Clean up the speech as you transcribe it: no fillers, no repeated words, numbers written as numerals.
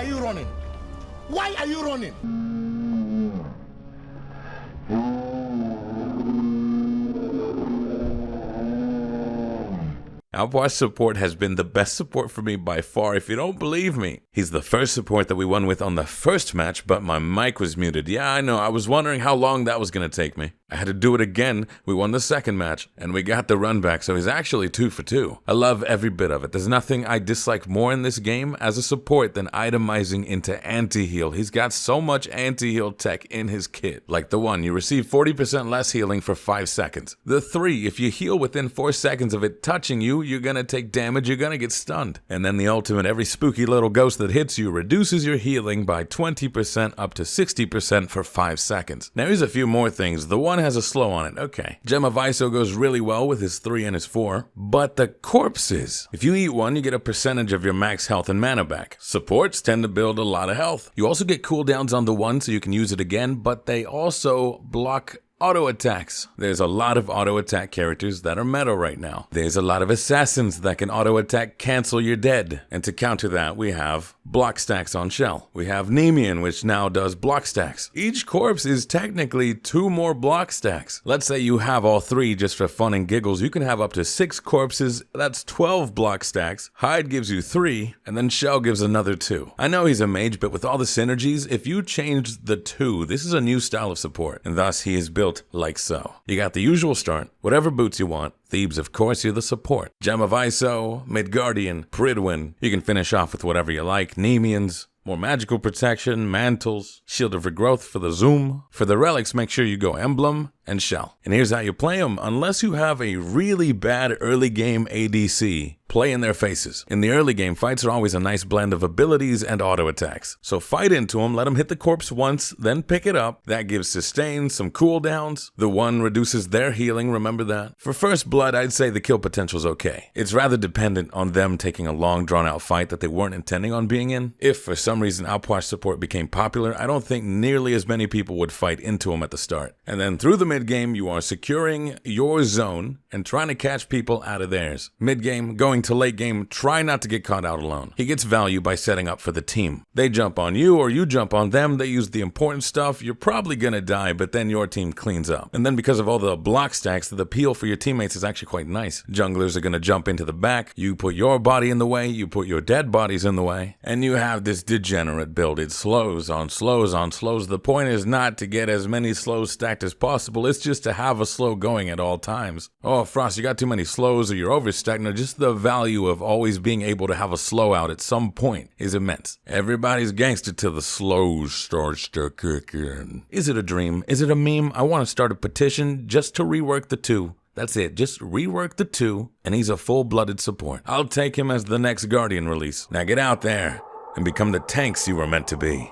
are you running? Why are you running? Our Puch support has been the best support for me by far, if you don't believe me. He's the first support that we won with on the first match, but my mic was muted. Yeah, I know, I was wondering how long that was going to take me. I had to do it again. We won the second match, and we got the run back, so he's actually 2 for 2. I love every bit of it. There's nothing I dislike more in this game as a support than itemizing into anti-heal. He's got so much anti-heal tech in his kit. Like the 1, you receive 40% less healing for 5 seconds. The 3, if you heal within 4 seconds of it touching you, you're gonna take damage, you're gonna get stunned. And then the ultimate, every spooky little ghost that hits you reduces your healing by 20% up to 60% for 5 seconds. Now here's a few more things. The 1 has a slow on it, okay. Gem of Iso goes really well with his 3 and his 4, but the corpses. If you eat one, you get a percentage of your max health and mana back. Supports tend to build a lot of health. You also get cooldowns on the 1 so you can use it again, but they also block auto attacks. There's a lot of auto attack characters that are meta right now. There's a lot of assassins that can auto attack cancel your dead. And to counter that, we have block stacks on Shell. We have Nemean, which now does block stacks. Each corpse is technically 2 more block stacks. Let's say you have all 3 just for fun and giggles. You can have up to 6 corpses. That's 12 block stacks. Hide gives you 3, and then Shell gives another 2. I know he's a mage, but with all the synergies, if you change the 2, this is a new style of support, and thus he is built like so. You got the usual start, whatever boots you want. Thebes, of course, you're the support. Gem of Iso, Midgardian, Pridwin. You can finish off with whatever you like. Nemeans, more magical protection, mantles, shield of regrowth for the zoom. For the relics, make sure you go emblem and Shell. And here's how you play them. Unless you have a really bad early game ADC, play in their faces. In the early game, fights are always a nice blend of abilities and auto attacks. So fight into them, let them hit the corpse once, then pick it up. That gives sustain, some cooldowns. The 1 reduces their healing, remember that. For first blood, I'd say the kill potential's okay. It's rather dependent on them taking a long drawn out fight that they weren't intending on being in. If for some reason our Puch support became popular, I don't think nearly as many people would fight into him at the start. And then through the mid-game, you are securing your zone and trying to catch people out of theirs. Mid-game, going to late game, try not to get caught out alone. He gets value by setting up for the team. They jump on you or you jump on them, they use the important stuff, you're probably gonna die, but then your team cleans up. And then because of all the block stacks, the appeal for your teammates is actually quite nice. Junglers are gonna jump into the back, you put your body in the way, you put your dead bodies in the way, and you have this degenerate build. It slows on slows on slows. The point is not to get as many slows stacked as possible, it's just to have a slow going at all times. Oh, Frost, you got too many slows or you're overstacked. No, just the value of always being able to have a slow out at some point is immense. Everybody's gangster till the slow starts to kick in. Is it a dream? Is it a meme? I want to start a petition just to rework the 2. That's it, just rework the 2, and he's a full-blooded support. I'll take him as the next Guardian release. Now get out there and become the tanks you were meant to be.